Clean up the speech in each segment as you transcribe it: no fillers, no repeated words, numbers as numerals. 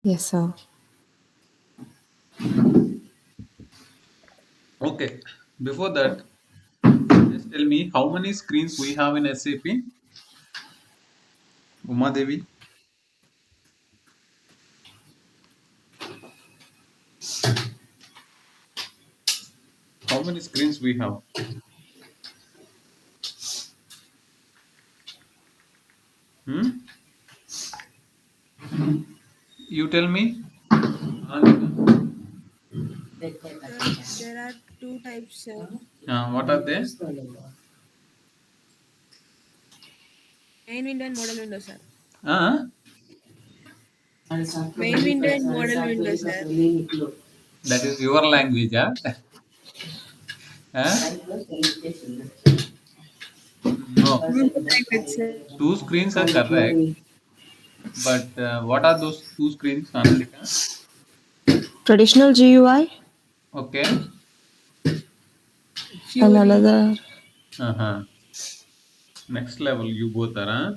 Yes, sir. Okay. Before that, just tell me how many screens we have in SAP. Uma Devi, how many screens we have? Hmm? You tell me. Anandika. Sir, there are two types, sir. What are they? Main window and model window, sir. Uh, Main window and model window, sir. that is your language, huh? Huh? No. Good language, sir. Two screens are correct, but what are those two screens, Anandika? Traditional GUI Okay. and Fury. another. Uh-huh. Next level, you both are, huh?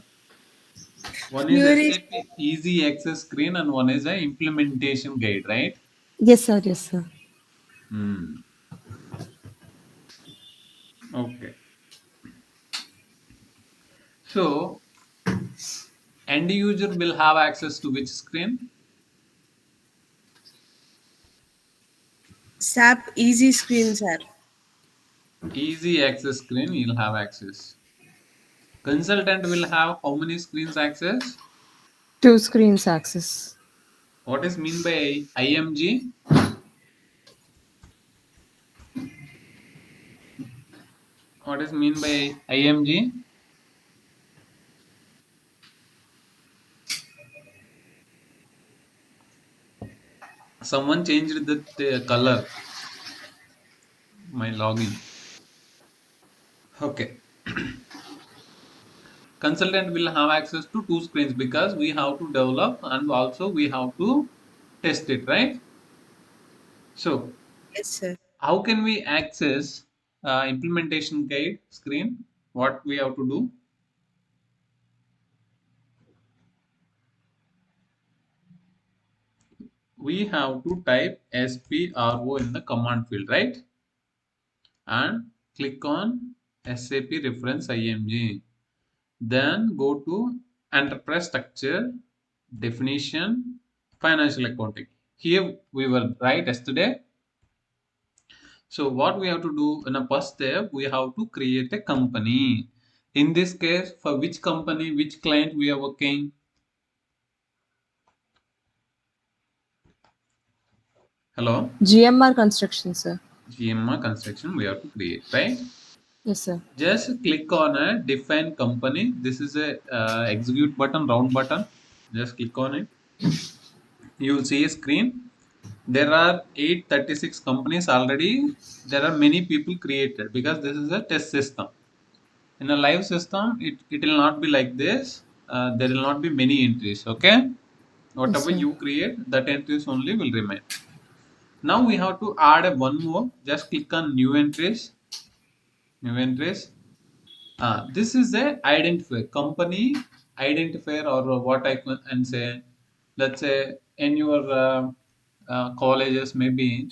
One is Fury. SAP Easy Access screen and one is a implementation guide, right? Yes, sir. Yes, sir. Hmm. Okay. So, end user will have access to which screen? SAP easy screen, sir. Easy access screen, you'll have access. Consultant will have how many screens access? Two screens access. What is mean by IMG? What is mean by IMG? Someone changed the color. My login. Okay. Consultant will have access to two screens because we have to develop and also we have to test it, right? So, Yes, sir. how can we access implementation guide screen? What we have to do? We have to type SPRO in the command field, right? And click on SAP reference IMG. Then go to enterprise structure, definition, financial accounting. Here we were right yesterday. So what we have to do in a first step, we have to create a company. In this case, for which company, which client we are working? Hello? GMR construction, sir. GMR construction we have to create, right? Yes, sir. Just click on a define company. This is a execute button, round button. Just click on it. You will see a screen. There are 836 companies already. There are many people created because this is a test system. In a live system, it will not be like this. There will not be many entries. Okay, Yes, whatever sir. you create, that entries only will remain. Now we have to add a one more. Just click on new entries. New entries. This is a identifier, company identifier, or what I can say. Let's say in your colleges, maybe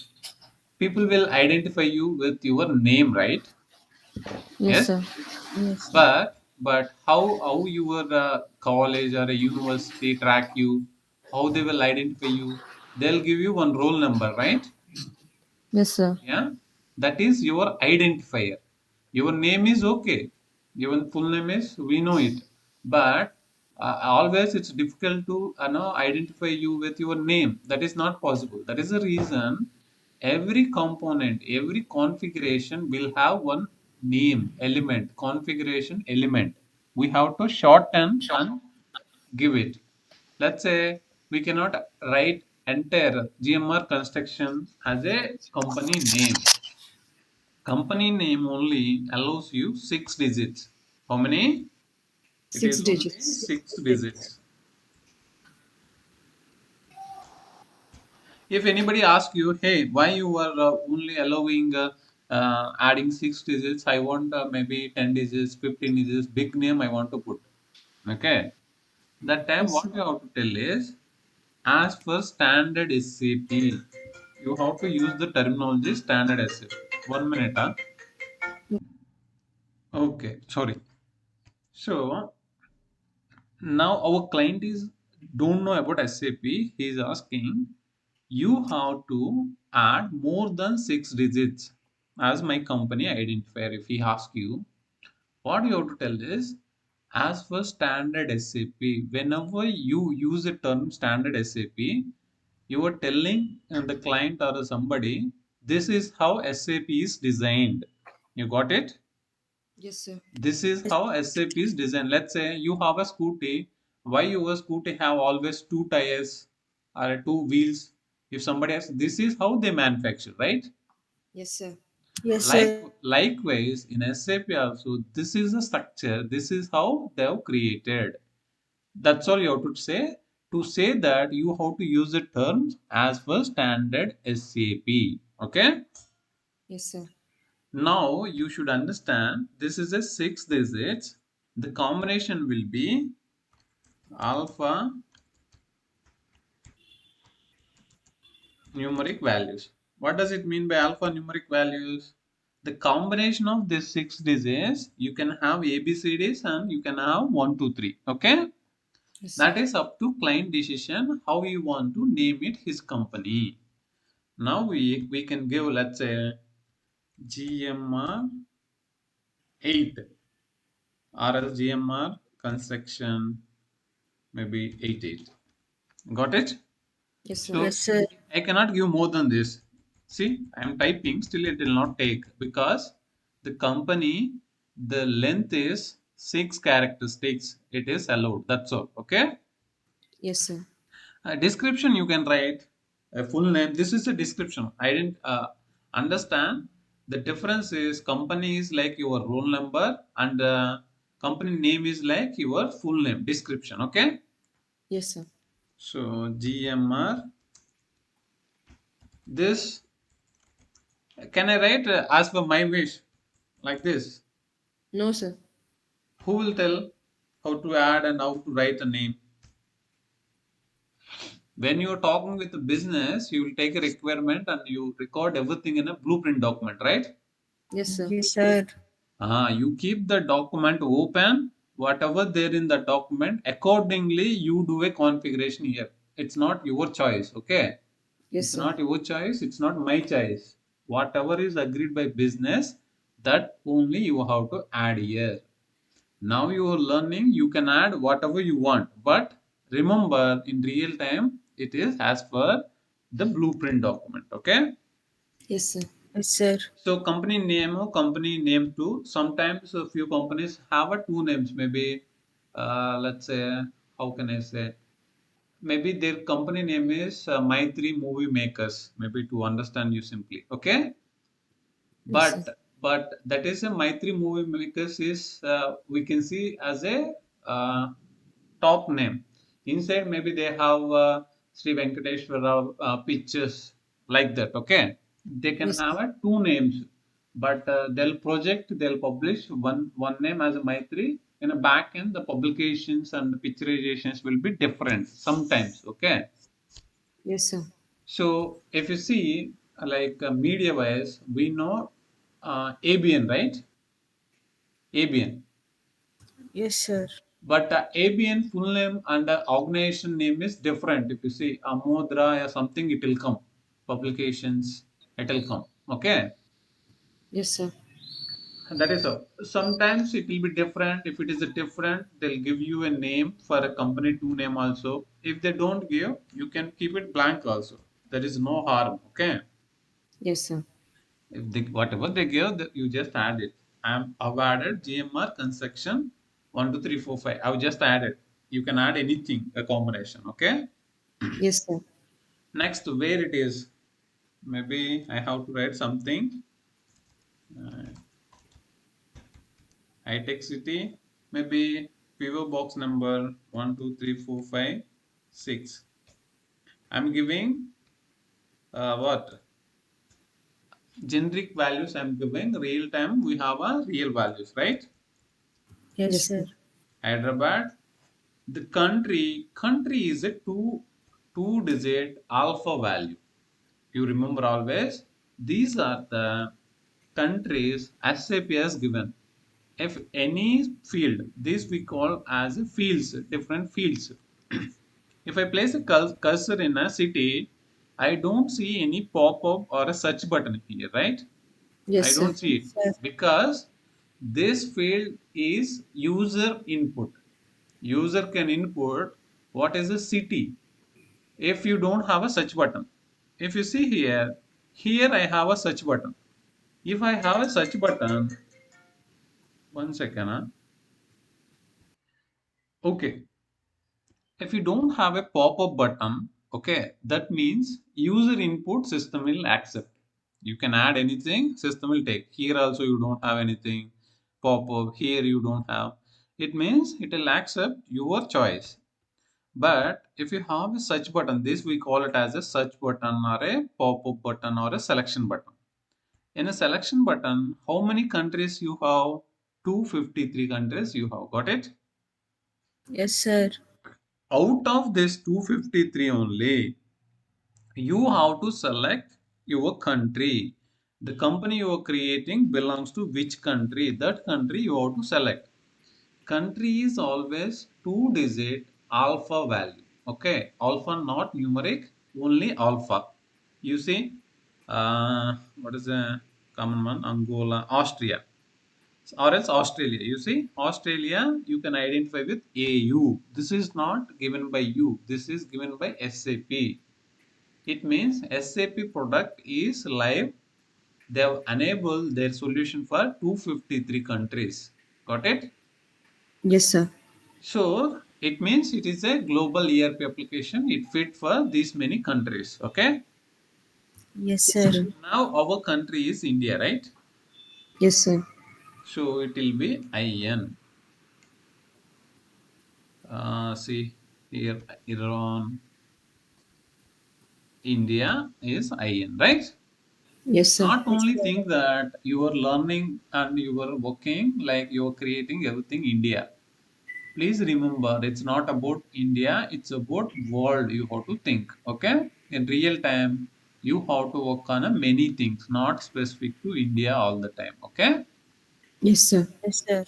people will identify you with your name, right? Yes, Yes. sir. Yes, sir. But how your college or a university track you? How they will identify you? They'll give you one roll number, right? Yes, sir. Yeah, that is your identifier. Your name is okay, your full name is, we know it, but always it's difficult to know identify you with your name. That is not possible. That is the reason every component, every configuration will have one name element, configuration element. We have to shorten and give it. Let's say we cannot write entire GMR construction as a company name. Company name only allows you 6 digits. How many? It Six is only digits. 6 digits. If anybody asks you, hey, why you are only allowing adding 6 digits? I want maybe 10 digits, 15 digits, big name I want to put. Okay. That time Yes, sir. what you have to tell is as per standard SAP. You have to use the terminology standard SAP. 1 minute, huh? Okay, sorry. So now our client is don't know about SAP. He is asking you have to add more than 6 digits as my company identifier. If he asks you, what you have to tell is as for standard SAP. Whenever you use the term standard SAP, you are telling the client or somebody this is how SAP is designed. You got it? Yes, sir. This is how SAP is designed. Let's say you have a scooty. Why your scooty have always 2 tires or 2 wheels? If somebody asks, this is how they manufacture, right? Yes, sir. Yes, Like sir. likewise in SAP also, this is the structure. This is how they have created. That's all you have to say. To say that you have to use the terms as per standard SAP. Okay. Yes, sir. Now you should understand this is a 6 digits. The combination will be alpha numeric values. What does it mean by alpha numeric values? The combination of these 6 digits, you can have ABCDs and you can have 1, 2, 3. Okay? Yes, sir. That is up to client decision how you want to name it his company. Now we can give, let's say, GMR 8 or else GMR construction maybe 88. Got it? Yes, sir. So Yes, sir. I cannot give more than this. See, I am typing, still it will not take because the company, the length is 6 characteristics. It is allowed. That's all. Okay. Yes, sir. Description you can write a full name. This is a description. I didn't understand. The difference is company is like your roll number and company name is like your full name. Description. Okay. Yes, sir. So GMR. This can I write as per my wish like this? No, sir. Who will tell how to add and how to write a name? When you're talking with the business, you will take a requirement and you record everything in a blueprint document, right? Yes, sir. Yes, sir. You keep the document open, whatever there in the document, accordingly you do a configuration here. It's not your choice, okay? Yes, It's sir. not your choice, it's not my choice. Whatever is agreed by business, that only you have to add here. Now you are learning, you can add whatever you want, but remember in real time, it is as per the blueprint document, okay? Yes, sir. Yes, sir. So company name or company name too. Sometimes a few companies have a two names. Maybe let's say, how can I say? Maybe their company name is Maitri Movie Makers. Maybe to understand you simply. Okay, Yes, sir. but that is a Maitri Movie Makers is we can see as a uh, top name. Inside maybe they have Sri Venkateshwara pictures like that. Okay, they can Yes, have two names, but they'll publish one name as a Maitri. In a back end, the publications and the picturizations will be different sometimes. Okay, yes, sir. so if you see like media wise, we know ABN, right? ABN. Yes, sir. But ABN full name and organization name is different. If you see Amodra or something, it will come. Publications, it will come. Okay. Yes, sir. And that is all. Sometimes it will be different. If it is a different, they'll give you a name for a company two name also. If they don't give, you can keep it blank also. There is no harm. Okay. Yes, sir. If they, whatever they give, you just add it. I've added GMR construction 1, 2, 3, 4, 5. I've just added. You can add anything, a combination. Okay. Yes, sir. Next, where it is. Maybe I have to write something. Uh, high-tech city. Maybe PO box number 1, 2, 3, 4, 5, 6. I'm giving what? Generic values I'm giving. Real time, we have a real values, right? Yes, Yes, sir. sir. Hyderabad. The country is a two. 2-digit alpha value. You remember always, these are the countries SAP has given. If any field, this we call as fields, different fields. If I place a cursor in a city, I don't see any pop-up or a search button here, right? I Yes, sir. don't see it Sir. because this field is user input. User can input what is a city if you don't have a search button. If you see here, here I have a search button. If I have a search button, one second, huh? Okay. If you don't have a pop-up button, okay, that means user input system will accept. You can add anything, system will take. Here also you don't have anything pop-up, here you don't have. It means it will accept your choice. But if you have a search button, this we call it as a search button or a pop-up button or a selection button. In a selection button, how many countries you have? 253 countries you have. Got it? Yes, sir. Out of this 253 only, you have to select your country. The company you are creating belongs to which country? That country you have to select. Country is always 2-digit alpha value. Okay, alpha not numeric, only alpha. You see, what is the common one? Angola, Austria, or else Australia. You see, Australia you can identify with AU. This is not given by you. This is given by SAP. It means SAP product is live. They have enabled their solution for 253 countries. Got it? Yes, sir. So it means it is a global ERP application. It fit for these many countries. Okay. Yes, Yes, sir. sir. Now our country is India, right? Yes, sir. So it will be IN. See here, Iran, India is IN, right? Yes, sir. Not only think that you are learning and you are working like you are creating everything India. Please remember, it's not about India, it's about world you have to think. Okay? In real time, you have to work on a many things, not specific to India all the time. Okay? Yes, sir. Yes, sir.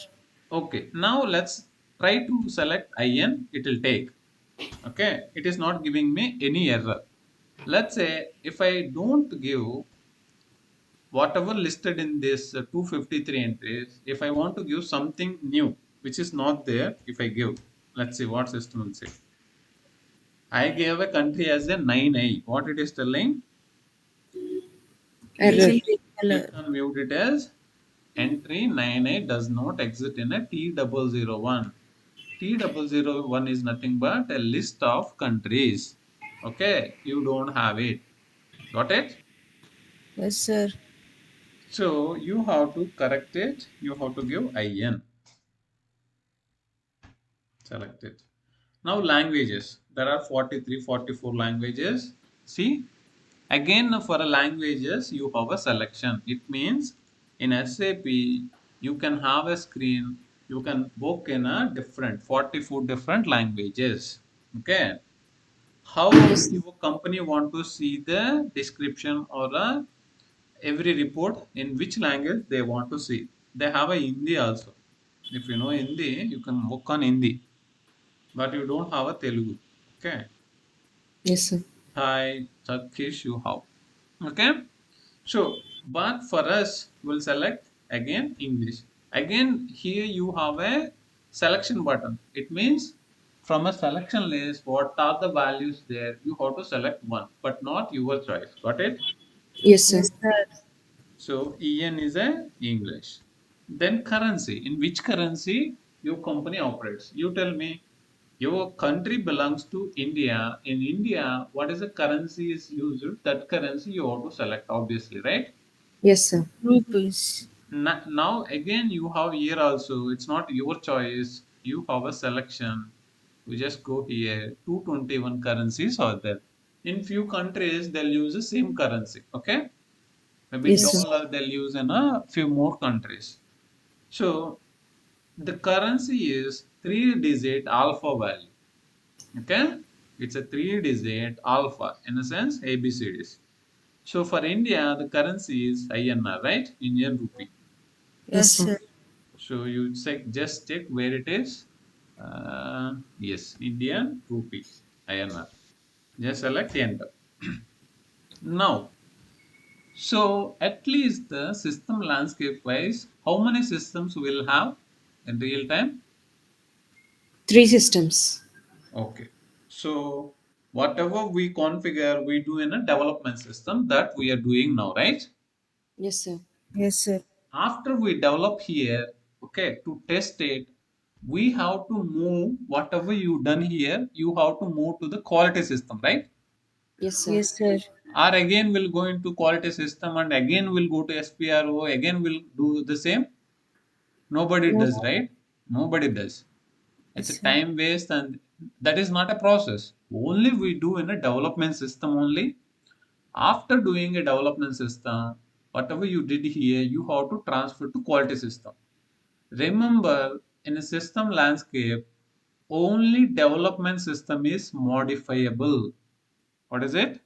Okay. Now let's try to select IN. It will take. Okay? It is not giving me any error. Let's say if I don't give whatever listed in this 253 entries, if I want to give something new, which is not there, if I give, let's see what system will say. I gave a country as a 9i. What it is telling? It is Error. in green You color. can mute it as entry 9i does not exist in a T001. T001 is nothing but a list of countries. Okay, you don't have it. Got it? Yes, sir. So you have to correct it. You have to give IN. Select it. Now languages. There are 43, 44 languages. See, again for a languages you have a selection. It means in SAP you can have a screen. You can book in a different 44 different languages. Okay. How Yes, sir. your company want to see the description or every report in which language they want to see. They have a Hindi also. If you know Hindi, you can work on Hindi, but you don't have a Telugu. Okay. Yes, sir. Thai, Turkish, you have. Okay. So, but for us, we'll select again English. Again, here you have a selection button. It means from a selection list, what are the values there? You have to select one, but not your choice. Got it? Yes, sir. Yes, sir. So, EN is a English. Then currency. In which currency your company operates? You tell me. Your country belongs to India. In India, what is the currency is used? That currency you have to select, obviously, right? Yes, sir. Rupees. Now again, you have here also. It's not your choice. You have a selection. You just go here. 221 currencies are there. In few countries, they'll use the same currency. Okay, maybe Yes, sir. Yes. dollar they'll use in a few more countries. So the currency is 3-digit alpha value. Okay, It's a 3-digit alpha, in a sense, ABCDs. So for India, the currency is INR, right? Indian rupee. Yes, Yes, sir. sir. So you just check where it is. Yes, Indian rupee, INR. Just select enter. Now, so at least the system landscape wise, how many systems will have in real time? 3 systems. Okay. So whatever we configure, we do in a development system that we are doing now, right? Yes, sir. Yes, sir. After we develop here, okay, to test it, we have to move whatever you done here, you have to move to the quality system, right? Yes, sir. Yes, sir. Or again we'll go into quality system and again we'll go to SPRO, again we'll do the same. Nobody No. does, right? Nobody does. It's Yes, a sir. time waste and that is not a process. Only we do in a development system only. After doing a development system, whatever you did here, you have to transfer to quality system. Remember, in a system landscape, only development system is modifiable. What is it?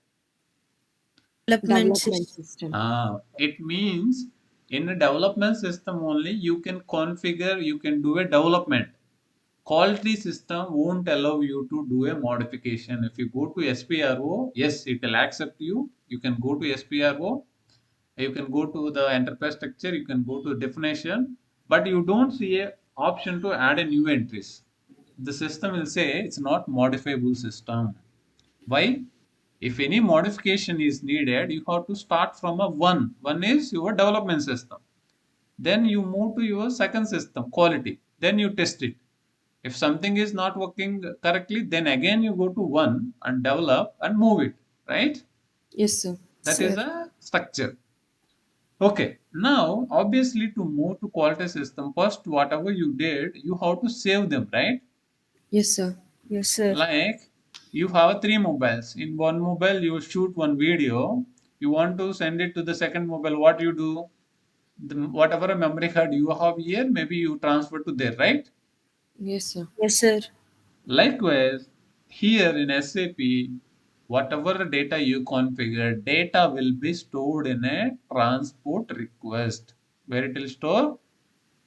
Development Development system. system. It means in a development system only you can configure, you can do a development. Quality system won't allow you to do a modification. If you go to SPRO, yes, it will accept you. You can go to SPRO, you can go to the enterprise structure, you can go to definition, but you don't see a option to add a new entries. The system will say it's not modifiable system. Why? If any modification is needed, you have to start from a one. One is your development system. Then you move to your second system, quality. Then you test it. If something is not working correctly, then again you go to one and develop and move it, right? Yes, sir. That is Sir. a structure. Okay, now obviously to move to quality system, first whatever you did, you have to save them, right? Yes, sir. Yes, sir. Like you have three mobiles. In one mobile, you shoot one video. You want to send it to the second mobile. What you do? Whatever memory card you have here, maybe you transfer to there, right? Yes, sir. Yes, sir. Likewise, here in SAP, whatever data you configure, data will be stored in a transport request. Where it will store?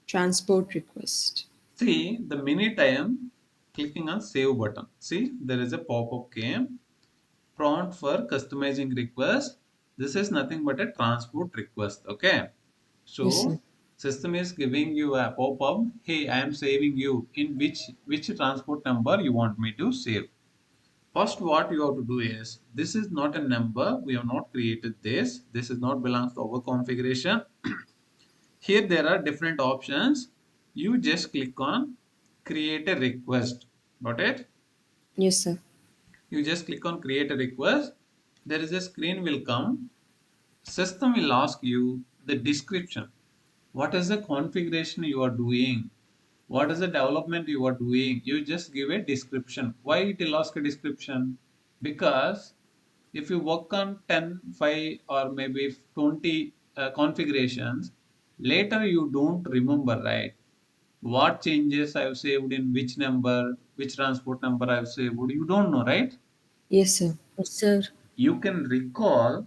Transport request. See, the minute I am clicking on save button, see, there is a pop-up came. Prompt for customizing request. This is nothing but a transport request. Okay. Yes, sir. So system is giving you a pop-up. Hey, I am saving you. In which transport number you want me to save? First, what you have to do is this is not a number. We have not created this. This is not belongs to our configuration. Here there are different options. You just click on create a request. Got it? Yes, sir. You just click on create a request. There is a screen will come. System will ask you the description. What is the configuration you are doing? What is the development you are doing? You just give a description. Why it will ask a description? Because if you work on 10, 5 or maybe 20 configurations, later you don't remember, right? What changes I have saved in which number, which transport number I have saved, you don't know, right? Yes, sir. Yes, sir. You can recall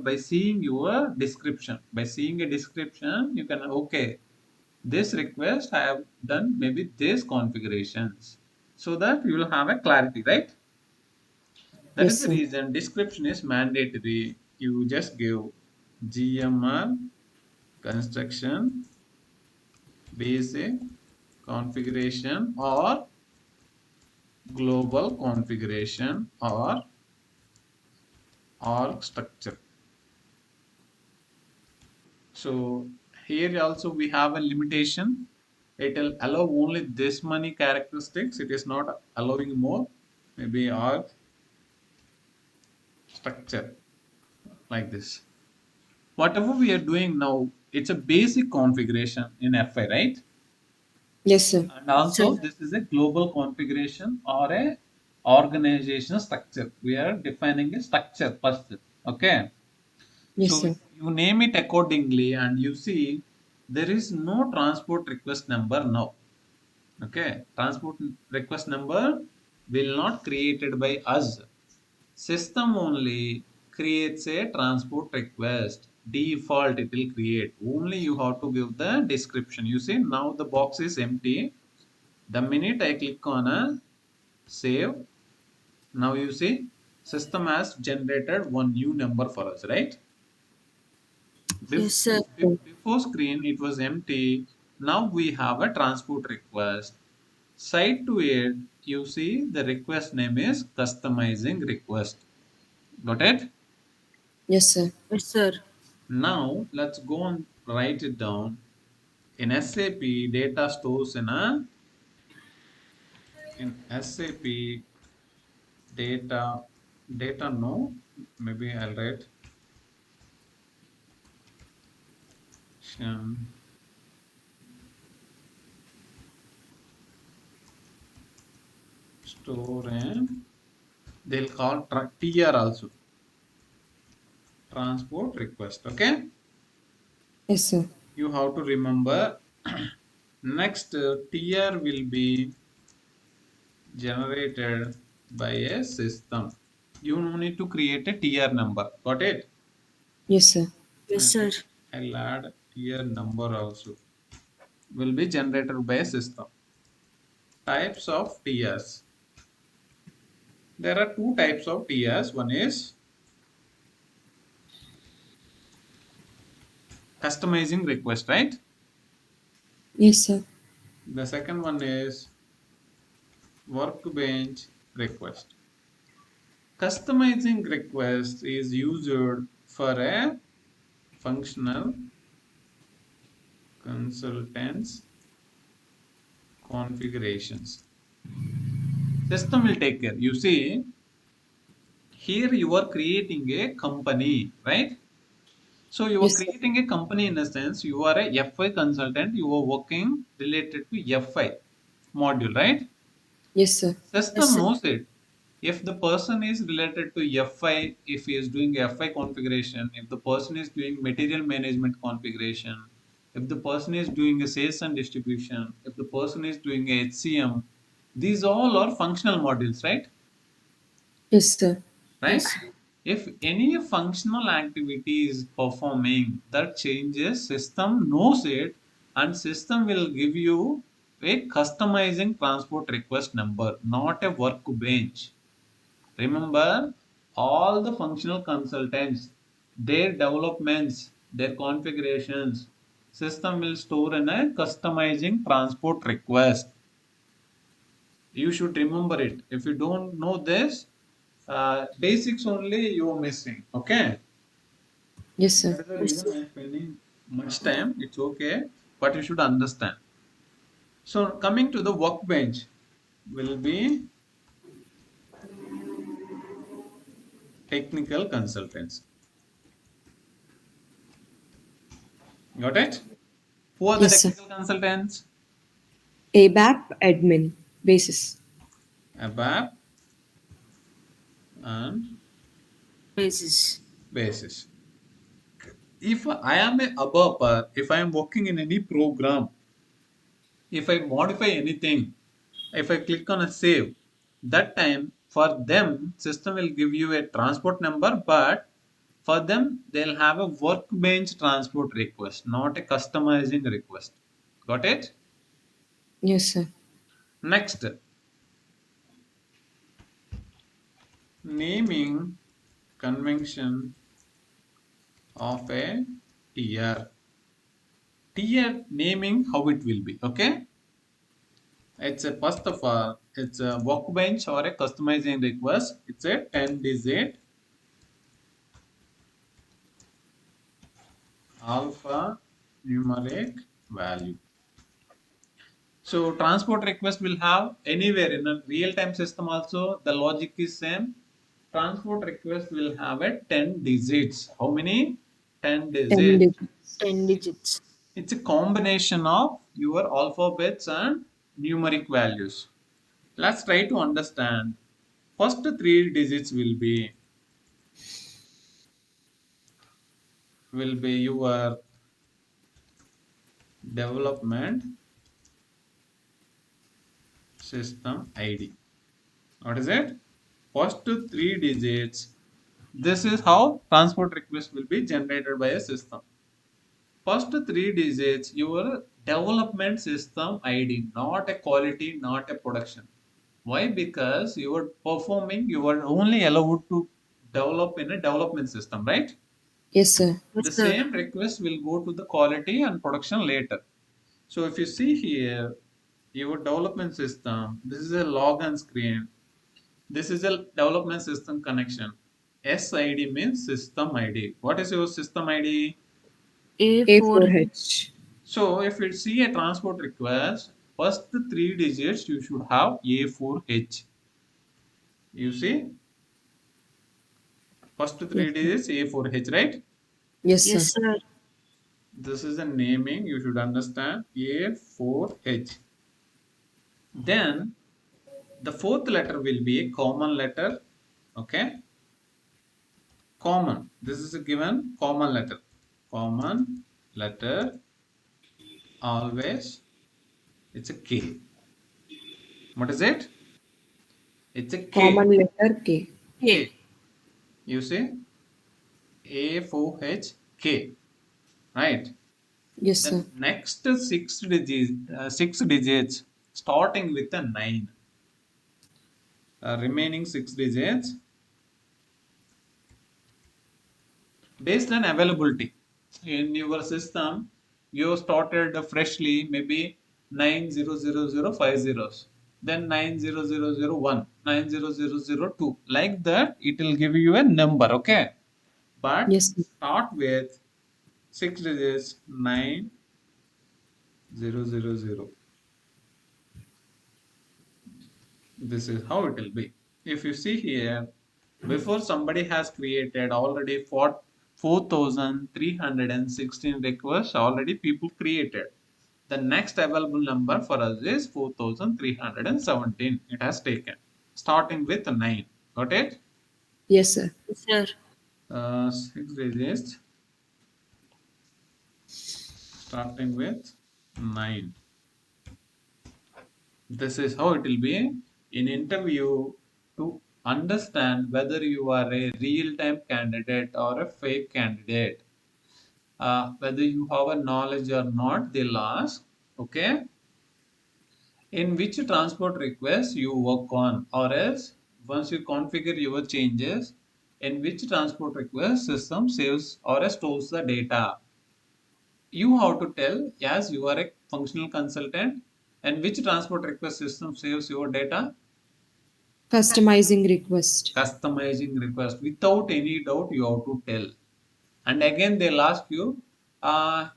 by seeing your description. By seeing a description, you can, okay, this request I have done maybe this configurations, so that you will have a clarity, right? That Yes, is the sir. reason description is mandatory. You just give GMR construction basic configuration or global configuration or org structure. So here also we have a limitation. It will allow only this many characteristics. It is not allowing more. Maybe org structure like this. Whatever we are doing now, it's a basic configuration in FI, right? Yes, sir. And Sir. also this is a global configuration or a organization structure. We are defining a structure first. Okay. Yes, So sir. you name it accordingly and you see there is no transport request number now. Okay. Transport request number will not created by us. System only creates a transport request. Default it will create. Only you have to give the description. You see now the box is empty. The minute I click on a save, now you see system has generated one new number for us, right? Yes, sir. Before screen it was empty. Now we have a transport request. Side to it, you see the request name is customizing request. Got it? Yes, sir. Yes, sir. Now let's go and write it down. In SAP, data stores in SAP data no, maybe I'll write um, store and they'll call TR also, transport request. Okay, Yes, sir. you have to remember. Next TR will be generated by a system. You no need to create a TR number. Got it? Yes, sir. Yes, And sir. I'll add TR number also. Will be generated by a system. Types of TRs. There are two types of TRs. One is customizing request, right? Yes, sir. The second one is workbench request. Customizing request is used for a functional consultants configurations. System will take care. You see, here you are creating a company, right? So you are Yes, sir. creating a company in a sense, you are a FI consultant, you are working related to FI module, right? Yes, sir. Yes, System sir. knows it. If the person is related to FI, if he is doing FI configuration, if the person is doing material management configuration, if the person is doing a sales and distribution, if the person is doing a HCM, these all are functional modules, right? Yes, sir. Right? Yes. If any functional activity is performing that changes, system knows it and system will give you a customizing transport request number, not a workbench. Remember, all the functional consultants, their developments, their configurations, system will store in a customizing transport request. You should remember it. If you don't know this, basics only you are missing. Okay. Yes, That sir. is the Yes, reason sir. I am spending much time. It's okay, but you should understand. So coming to the workbench will be technical consultants. Got it? Who are the Yes, sir. technical consultants? ABAP admin basis. ABAP and Basis. basis. If I am a ABAPer, if I am working in any program, if I modify anything, if I click on a save, that time for them, system will give you a transport number, but for them, they'll have a workbench transport request, not a customizing request. Got it? Yes, sir. Next, naming convention of a tier. Tier naming, how it will be, okay? It's a first of all, it's a workbench or a customizing request. It's a 10-digit alpha numeric value. So transport request will have anywhere in a real-time system also the logic is same. Transport request will have a 10 digits. How many? 10 10 digits. digits. 10 digits. It's a combination of your alphabets and numeric values. Let's try to understand. First three digits will be your development system ID. What is it? First three digits. This is how transport request will be generated by a system. First three digits, your development system ID, not a quality, not a production. Why? Because you are performing, you are only allowed to develop in a development system, right? Yes, sir. Yes, The sir. same request will go to the quality and production later. So if you see here, your development system, this is a login screen. This is a development system connection. SID means system ID. What is your system ID? A4. A4H. So if you see a transport request, first three digits you should have A4H. You see, first Yes, three sir. digits A4H, right? Yes, Yes, sir. sir. This is a naming you should understand A4H. Then the fourth letter will be a common letter. Okay, common. This is a given common letter. Common letter always. It's a K. What is it? It's a Common K. letter K. K. K. You see A4H K. Right. Yes, sir. The next six digits starting with a 9. Remaining six digits based on availability in your system. You started freshly maybe 900050, then 90001, 90002, like that it will give you a number. Okay, but Yes, sir. start with six digits 9000. This is how it will be. If you see here, before somebody has created already 4,316 requests, already people created. The next available number for us is 4,317. It has taken, starting with 9. Got it? Yes, sir. Yes, sir. Six digits, starting with 9. This is how it will be in interview to understand whether you are a real-time candidate or a fake candidate. Whether you have a knowledge or not, they'll ask. Okay, in which transport request you work on, or else once you configure your changes, in which transport request system saves or stores the data. You have to tell, yes, you are a functional consultant, and which transport request system saves your data. Customizing request. Customizing request, without any doubt you have to tell. And again they'll ask you,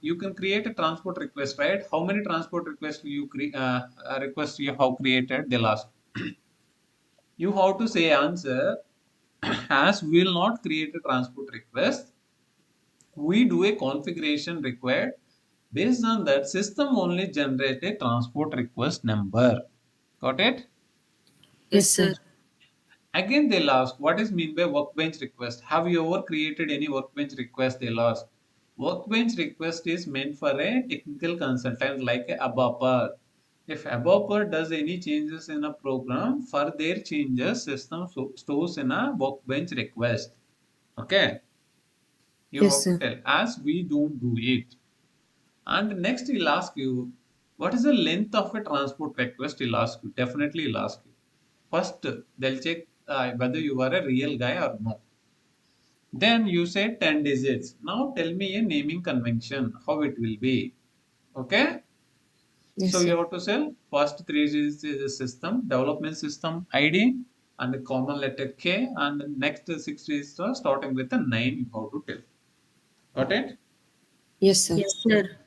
you can create a transport request, right? How many transport requests requests you have created, they'll ask. You have to say answer, as we will not create a transport request, we do a configuration required. Based on that, system only generate a transport request number. Got it? Yes, Yes, sir. sir. Again, they'll ask, what is mean by workbench request? Have you ever created any workbench request? They'll ask. Workbench request is meant for a technical consultant like a ABAPer. If ABAPer does any changes in a program, for their changes, system stores in a workbench request. Okay, you Yes, have to sir. tell, as we don't do it. And next, he'll ask you, what is the length of a transport request? He'll ask you. Definitely, he'll ask you. First, they'll check whether you are a real guy or no. Then you say 10 digits. Now tell me a naming convention, how it will be. Okay? Yes, So you sir. have to say first three digits is a system, development system ID, and a common letter K, and the next six digits are starting with a 9, you have to tell. Got it? Yes, sir. Yes, sir.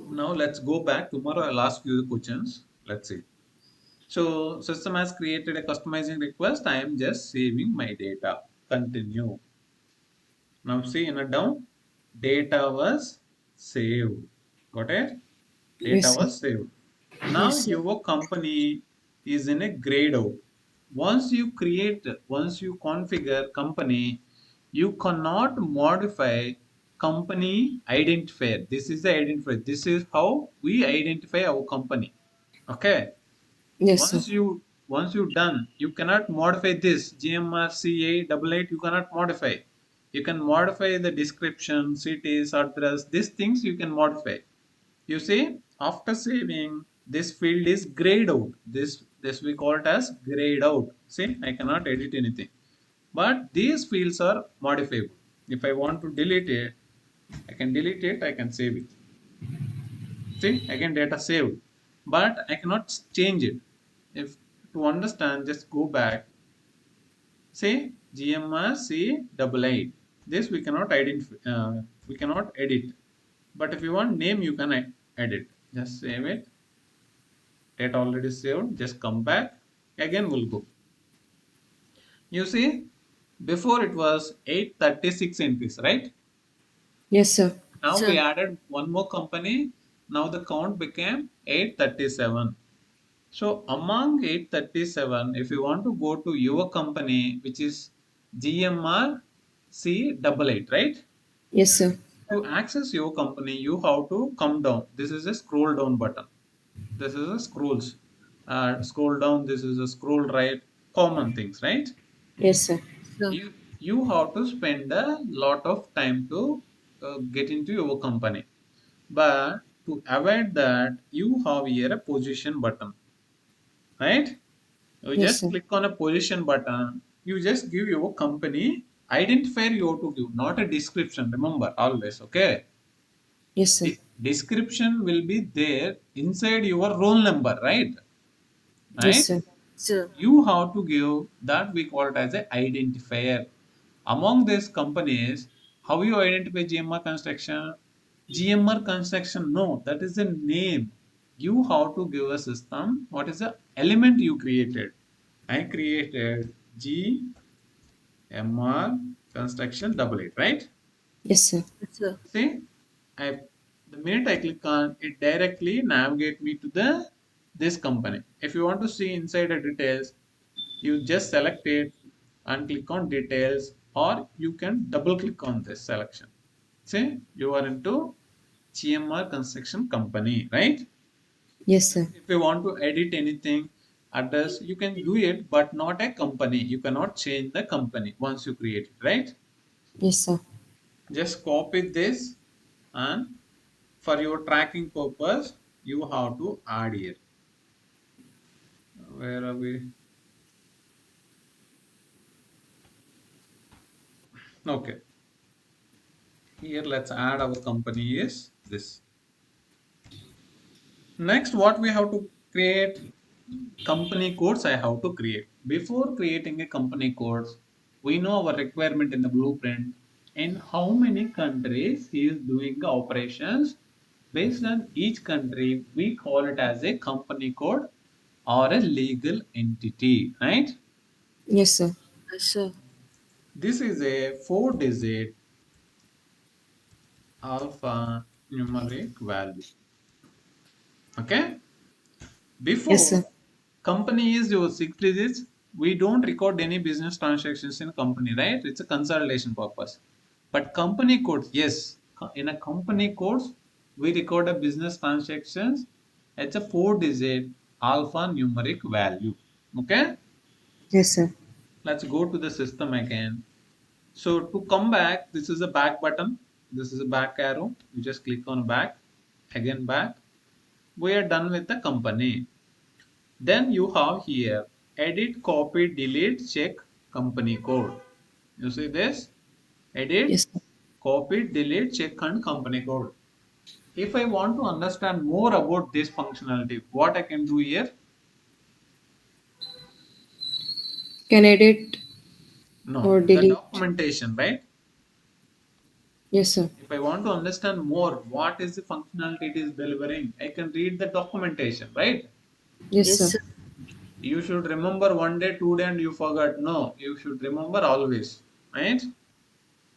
Now let's go back. Tomorrow I'll ask you the questions. Let's see. So system has created a customizing request. I am just saving my data. Continue. Now see in a down, data was saved. Got it? Data Yes, sir. was saved. Now Yes, sir. your company is in a grayed out. Once you configure company, you cannot modify company identifier. This is the identifier. This is how we identify our company. Okay. Yes, sir. Once you once you've done, you cannot modify this GMRCA88, you cannot modify. You can modify the description, cities, address, these things you can modify. You see, after saving, this field is grayed out. This we call it as grayed out. See, I cannot edit anything. But these fields are modifiable. If I want to delete it, I can delete it, I can save it. See, again data saved. But I cannot change it. If to understand, just go back. Say GMRC88. This we cannot identify, we cannot edit. But if you want name, you can edit. Just save it. Data already saved. Just come back. Again we'll go. You see, before it was 836 entries, right? Yes, sir. Now Sir. we added one more company. Now the count became 837. So among 837, if you want to go to your company, which is GMR C88, right? Yes, sir. To access your company, you have to come down. This is a scroll down button. This is a scroll down. This is a scroll right. Common things, right? Yes, sir. Sir. You have to spend a lot of time to get into your company. But to avoid that, you have here a position button, right? You Yes, just sir. click on a position button. You just give your company identifier you have to give, not a description. Remember always, okay? Yes, sir. Description will be there inside your roll number, right? Yes, Right? sir. Sir. You have to give that, we call it as a identifier. Among these companies, how you identify GMR construction? GMR construction, no, that is a name. You have to give a system. What is the element you created? I created GMR construction double it, right? Yes, sir. Sir. See, I the minute I click on it, directly navigate me to the this company. If you want to see inside the details, you just select it and click on details, or you can double click on this selection. See, you are into GMR construction company, right? Yes, sir. If you want to edit anything, address, you can do it, but not a company. You cannot change the company once you create it, right? Yes, sir. Just copy this, and for your tracking purpose, you have to add here. Where are we? Okay. Here, let's add our company is this. Next, what we have to create? Company codes I have to create. Before creating a company codes, we know our requirement in the blueprint in how many countries he is doing the operations. Based on each country, we call it as a company code or a legal entity, right? Yes, sir. Sir. This is a 4-digit alphanumeric value. Okay? Yes, sir. Before company is your 6 digits, we don't record any business transactions in company, right? It's a consolidation purpose. But company codes, yes, in a company codes, we record a business transactions. It's a 4-digit alphanumeric value. Okay? Yes, sir. Let's go to the system again. So to come back, this is a back button. This is a back arrow. You just click on back, again back. We are done with the company. Then you have here edit, copy, delete, check company code. You see this? Edit, Yes, sir. copy, delete, check and company code. If I want to understand more about this functionality, what I can do here? Can edit or No, the delete. documentation, right? Yes, sir. If I want to understand more, what is the functionality it is delivering, I can read the documentation, right? Yes, Yes, sir. sir. You should remember one day, 2 day, and you forgot. No, you should remember always, right?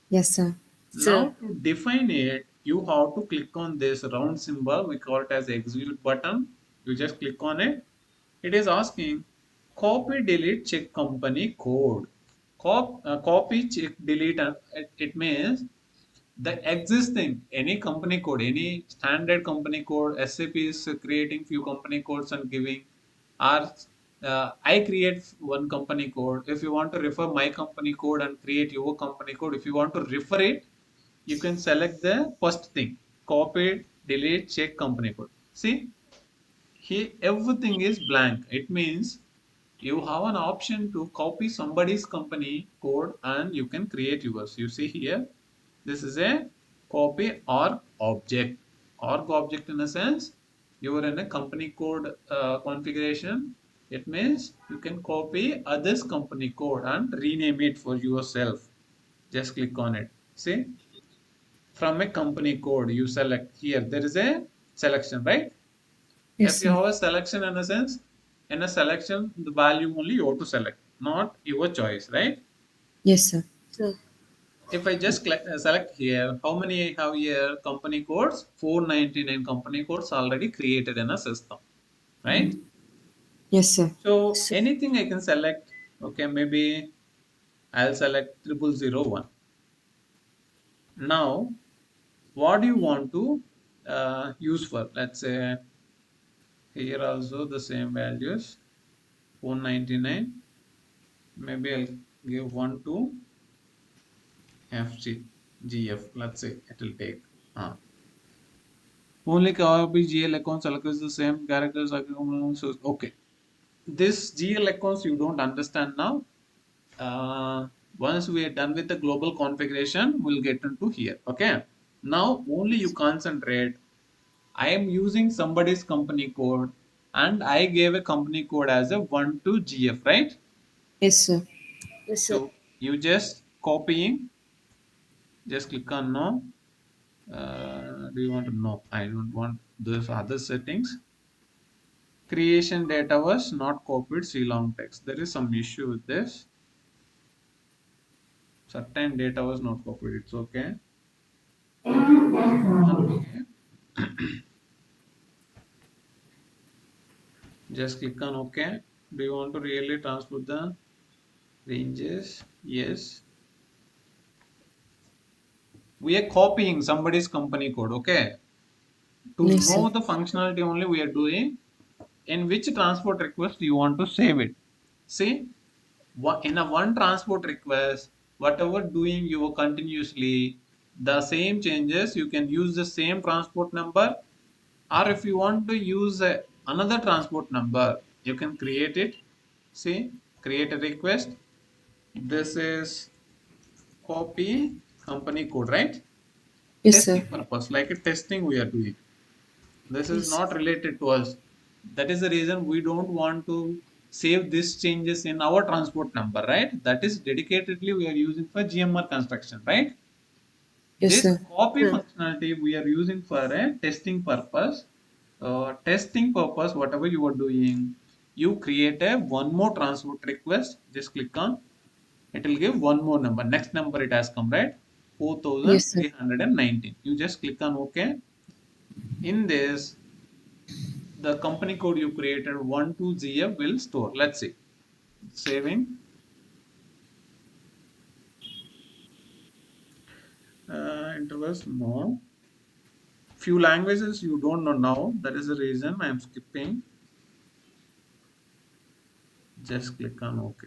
Yes, sir. Now Sir. to define it, you have to click on this round symbol. We call it as execute button. You just click on it. It is asking copy, delete, check company code. Copy, check, delete, and it means the existing any company code, any standard company code. SAP is creating few company codes and giving, or I create one company code. If you want to refer my company code and create your company code, if you want to refer it, you can select the first thing, copy, delete, check company code. See, here everything is blank. It means you have an option to copy somebody's company code and you can create yours. You see here, this is a copy or object. Org object in a sense, you are in a company code configuration. It means you can copy others' company code and rename it for yourself. Just click on it. See, from a company code, you select here. There is a selection, right? Yes, If you sir. have a selection in a sense, in a selection, the value only you have to select, not your choice, right? Yes, sir. Sir. If I just select here, how many I have here? Company codes, 499 company codes already created in a system, right? Yes, sir. So Sir. anything I can select. Okay, maybe I'll select 0001. Now, what do you want to use for? Let's say here also the same values, 499. Maybe I'll give one to FC, GF. Let's say it will take. Only copy GL accounts allocates the same characters. So, okay. This GL accounts you don't understand now. Once we are done with the global configuration, we'll get into here. Okay. Now only you concentrate. I am using somebody's company code and I gave a company code as a 1 to GF, right? Yes, sir. Yes, sir. So you just copying, just click on no. Do you want to know? I don't want those other settings. Creation data was not copied C long text. There is some issue with this. Certain data was not copied. It's okay. Okay. Just click on OK. Do you want to really transport the ranges? Yes. We are copying somebody's company code. Okay. To Yes, sir. know the functionality only we are doing. In which transport request you want to save it? See, in a one transport request, whatever doing you are continuously, the same changes, you can use the same transport number, or if you want to use another transport number, you can create it. See, create a request. This is copy company code, right? Yes, sir. Testing purpose, like a testing we are doing. This is Yes, sir. not related to us. That is the reason we don't want to save these changes in our transport number, right? That is dedicatedly we are using for GMR construction, right? Yes, This sir. copy Sir. functionality we are using for a testing purpose. Testing purpose, whatever you are doing, you create a one more transport request. Just click on. It will give one more number. Next number it has come, right? Yes, sir. 4319. You just click on OK. In this, the company code you created 1 to GF will store. Let's see. Saving. Intervals, no. Few languages you don't know now. That is the reason I am skipping. Just click on OK.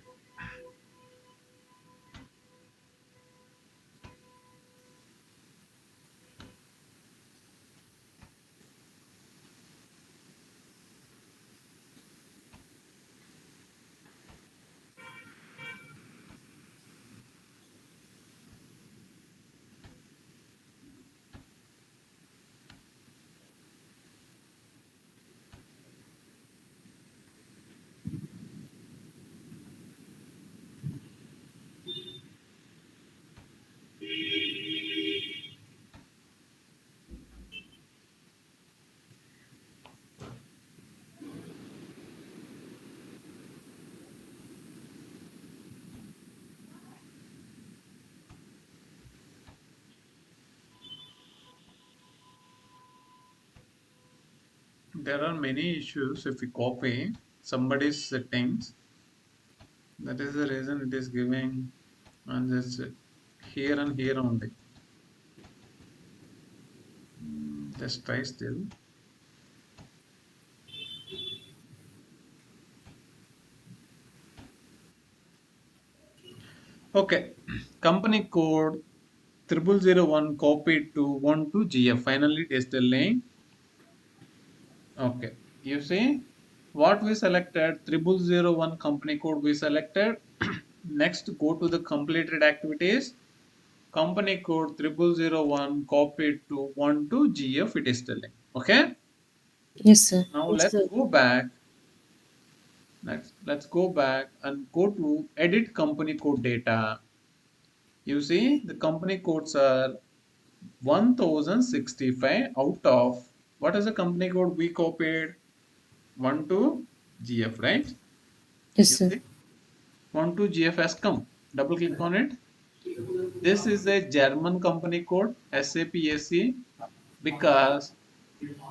There are many issues if we copy somebody's settings. That is the reason it is giving and just here and here only. Just try still. Okay. Company code 0001 copied to 12GF. Finally, it is telling. Okay. You see what we selected 0001 company code we selected. Next, go to the completed activities. Company code 0001 copied to 12GF. It is telling. Okay. Yes, sir. Now let's go back. Let's go back and go to edit company code data. You see the company codes are 1065 out of what is the company code we copied? 12GF, right? Yes, You sir. see 12GF has come. Double click on it. This is a German company code SAP SC because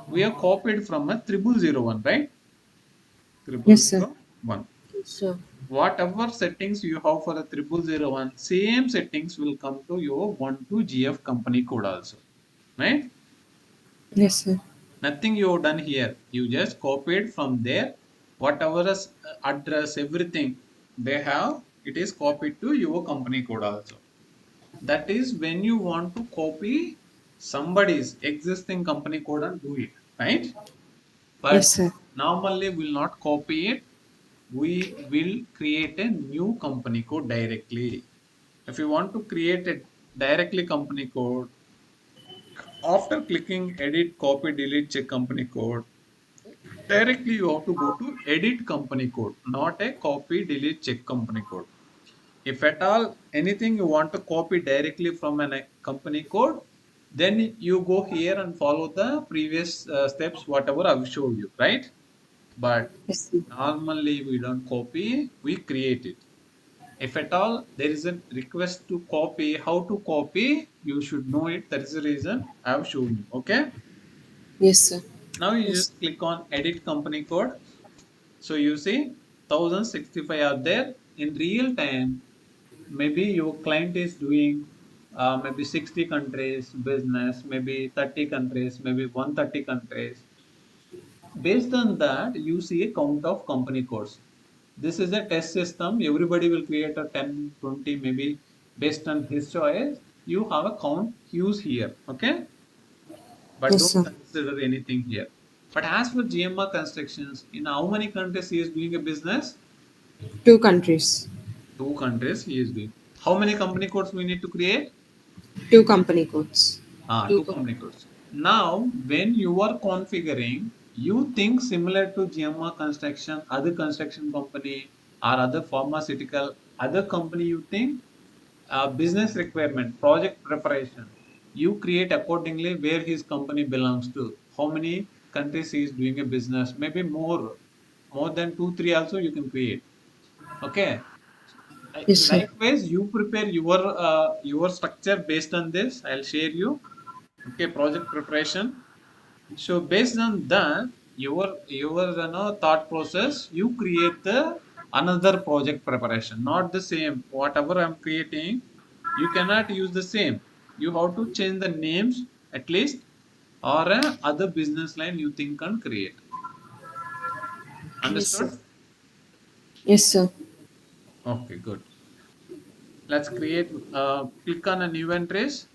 we have copied from a 0001, right? Yes, sir. 0001. So, Whatever settings you have for the 0001, same settings will come to your 12GF company code also, right? yes, sir. Nothing you have done here. You just copied from there. Whatever is address, everything they have, it is copied to your company code also. That is when you want to copy somebody's existing company code and do it, right? Yes, But sir. normally will not copy it. We will create a new company code directly. If you want to create a directly company code, after clicking edit, copy, delete, check company code, directly you have to go to edit company code, not a copy, delete, check company code. If at all anything you want to copy directly from a company code, then you go here and follow the previous steps, whatever I've showed you, right? But Yes, sir. normally we don't copy, we create it. If at all there is a request to copy, how to copy, you should know it. That is the reason I have shown you. Okay. Yes, sir. Now you Yes. just click on edit company code. So you see 1065 are there in real time. Maybe your client is doing maybe 60 countries business, maybe 30 countries, maybe 130 countries. Based on that, you see a count of company codes. This is a test system. Everybody will create a 10, 20, maybe based on his choice. You have a count use here. Okay. But Yes, don't sir. consider anything here. But as for GMR Constructions, in how many countries he is doing a business? 2 countries. Two countries he is doing. How many company codes we need to create? 2 company codes. Two company codes. Now, when you are configuring, you think similar to GMR Construction, other construction company, or other pharmaceutical, other company you think business requirement, project preparation. You create accordingly where his company belongs to, how many countries he is doing a business, maybe more than two, three also you can create. Okay. Yes, sir. Likewise, you prepare your structure based on this. I'll share you. Okay, project preparation. So based on that, your thought process, you create the another project preparation, not the same. Whatever I'm creating, you cannot use the same. You have to change the names at least, or other business line you think and create. Yes, sir. Understood? Yes, sir. Okay, good. Let's create. Click on a new entries.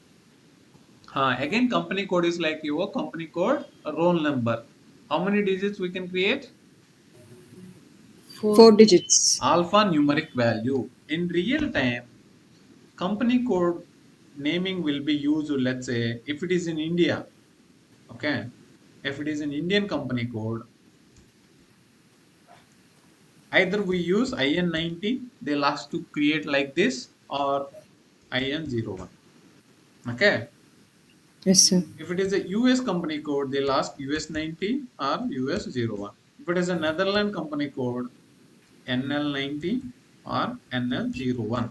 Again, company code is like your company code, roll number. How many digits we can create? 4 digits. Alphanumeric value. In real time, company code naming will be used, let's say, if it is in India, okay? If it is an Indian company code, either we use IN90, they'll ask to create like this, or IN01, okay? Yes, sir. If it is a US company code, they'll ask US90 or US01. If it is a Netherlands company code, NL90 or NL01.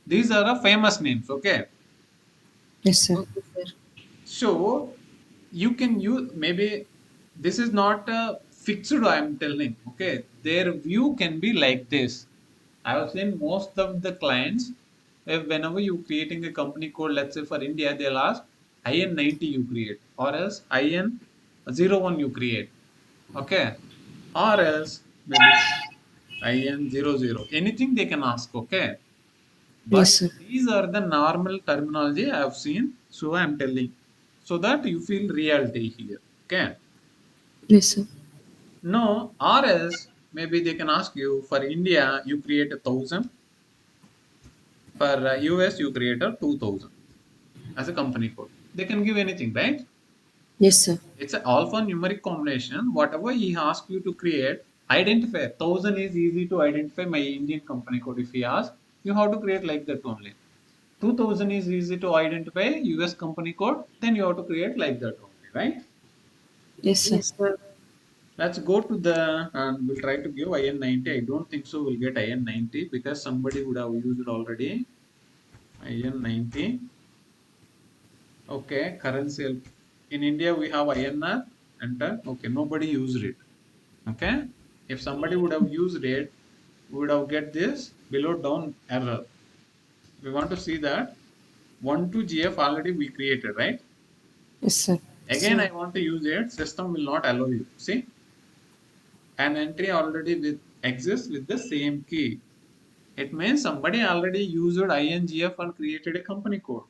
These are the famous names, okay? Yes, sir. Okay, sir. So you can use, maybe this is not fixed, I'm telling. Okay, their view can be like this. I have seen most of the clients, if whenever you creating a company code, let's say for India, they'll ask IN90 you create, or else IN01 you create. Okay, or else maybe IN00. Anything they can ask. Okay, But Yes, sir. these are the normal terminology I have seen, so I am telling so that you feel reality here. Okay. Yes, sir. No, or else maybe they can ask you for India you create 1,000, for US you create a 2,000 as a company code. They can give anything, right? Yes, sir. It's an alphanumeric combination. Whatever he asks you to create, identify. 1,000 is easy to identify my Indian company code. If he asks, you have to create like that only. 2,000 is easy to identify US company code, then you have to create like that only, right? Yes, sir. Yes, sir. Let's go to the, and we'll try to give IN90. I don't think so we'll get IN90 because somebody would have used it already. IN90. Okay, currency. In India, we have INR. Enter. Okay, nobody used it. Okay. If somebody would have used it, we would have get this below down error. We want to see that 1 to GF already we created, right? Yes, sir. Again, Sir. I want to use it. System will not allow you. See, an entry already with exists with the same key. It means somebody already used INGF and created a company code.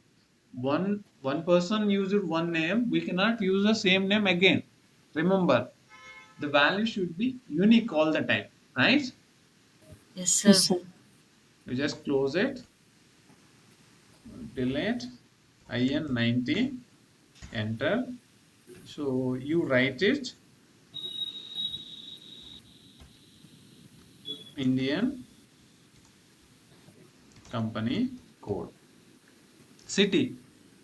One person used one name. We cannot use the same name again. Remember, the value should be unique all the time, right? Yes, Yes, sir. sir. You just close it, delete, IN90, enter. So you write it, Indian company code. City.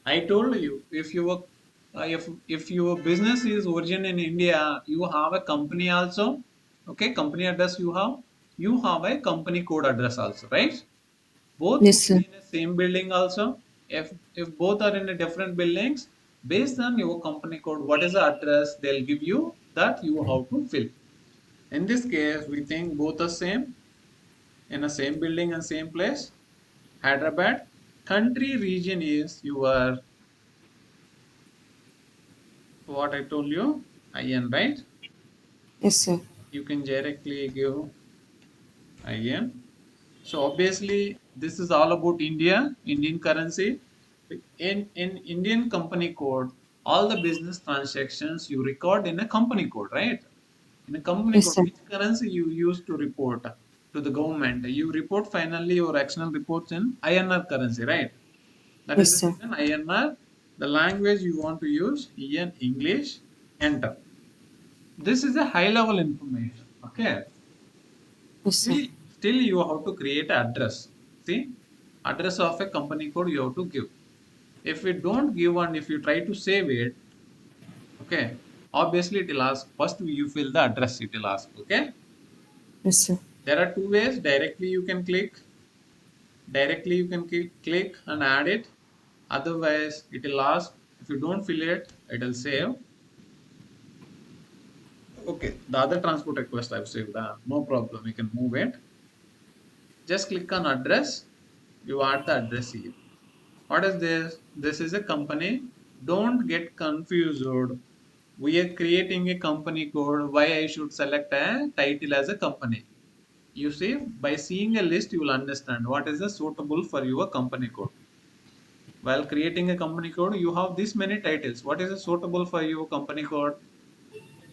I told you if your business is origin in India, you have a company also. Okay, company address you have a company code address also, right? Both Yes, could sir. be in the same building also. If both are in the different buildings, based on your company code, what is the address they'll give you that you have to fill. In this case, we think both are same in the same building and same place. Hyderabad. Country region is your what I told you, IN, right? Yes, sir. You can directly give IN. So obviously, this is all about India, Indian currency. In Indian company code, all the business transactions you record in a company code, right? In a company Yes, code, sir. which currency you use to report to the government? You report finally your external reports in INR currency, right? That is Yes, the sir. reason INR. The language you want to use, EN English, enter. This is a high level information. Okay. Yes, sir. Still you have to create address. See, address of a company code you have to give. If we don't give and if you try to save it, okay, obviously it will ask first you fill the address, it will ask. Okay. Yes, sir. There are two ways. Directly you can click and add it. Otherwise, it will ask. If you don't fill it, it will save. Okay, the other transport request I've saved. No problem. You can move it. Just click on address. You add the address here. What is this? This is a company. Don't get confused. We are creating a company code. Why I should select a title as a company? You see, by seeing a list, you will understand what is the suitable for your company code. While creating a company code, you have this many titles. What is suitable for your company code?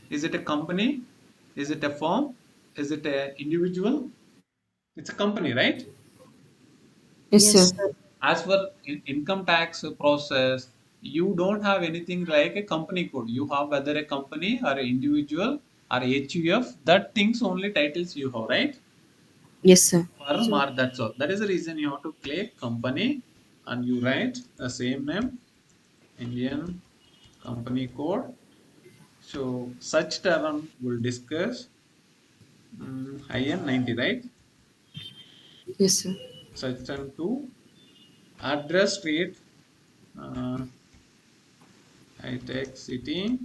Is it a company? Is it a firm? Is it a individual? It's a company, right? Yes, Yes, sir. sir. As for income tax process, you don't have anything like a company code. You have whether a company or an individual or HUF. That things only titles you have, right? Yes, sir. Firm or that's all. That is the reason you have to click company and you write the same name, Indian company code. So such term we'll discuss IN90, right? Yes, sir. Such term to address street. Uh, I take city,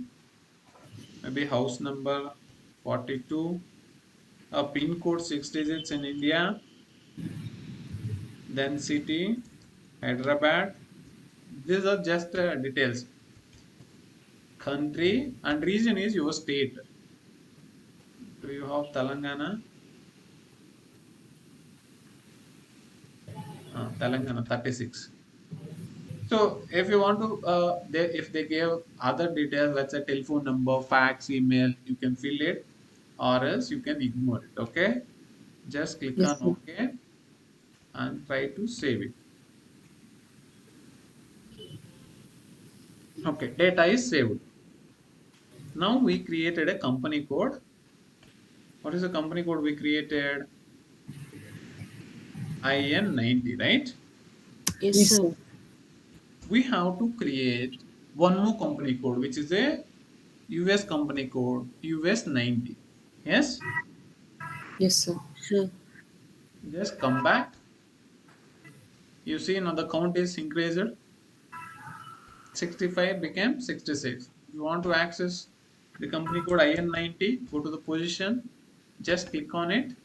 maybe house number 42, a pin code 6 digits in India, then city, Hyderabad. These are just details. Country and region is your state. Do you have Telangana? Telangana 36. So if you want to, if they gave other details, let's say telephone number, fax, email, you can fill it, or else you can ignore it. Okay, just click Yes, on sir. OK and try to save it. Okay, data is saved. Now we created a company code. What is the company code we created? IN90, right? Yes, Yes, sir. sir. We have to create one more company code, which is a US company code, US 90. Yes, Yes, sir. Sure. just come back. You see now the count is increased. 65 became 66. If you want to access the company code IN90, go to the position, just click on it.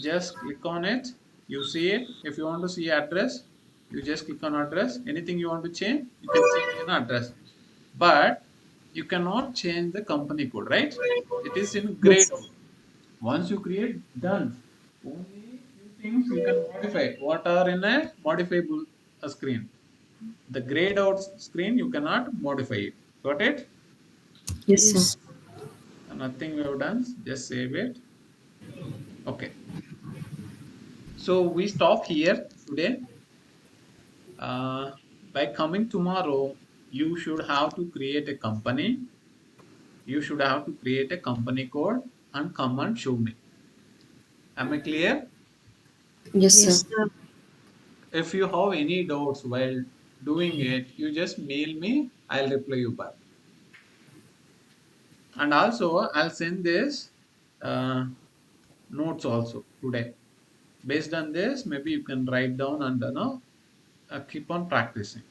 Just click on it. You see it. If you want to see address, you just click on address. Anything you want to change, you can change an address. But you cannot change the company code, right? It is in Yes, grayed sir. out. Once you create, done. Only few things you can modify. What are in a modifiable screen? The grayed out screen, you cannot modify it. Got it? Yes, sir. Yes. Nothing we have done. Just save it. Okay. So we stop here today. Uh, by coming tomorrow, you should have to create a company. You should have to create a company code and come and show me. Am I clear? Yes, sir. Yes, sir. If you have any doubts while doing it, you just mail me. I'll reply you back. And also, I'll send this notes also today. Based on this, maybe you can write down and keep on practicing.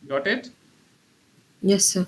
Got it? Yes, sir.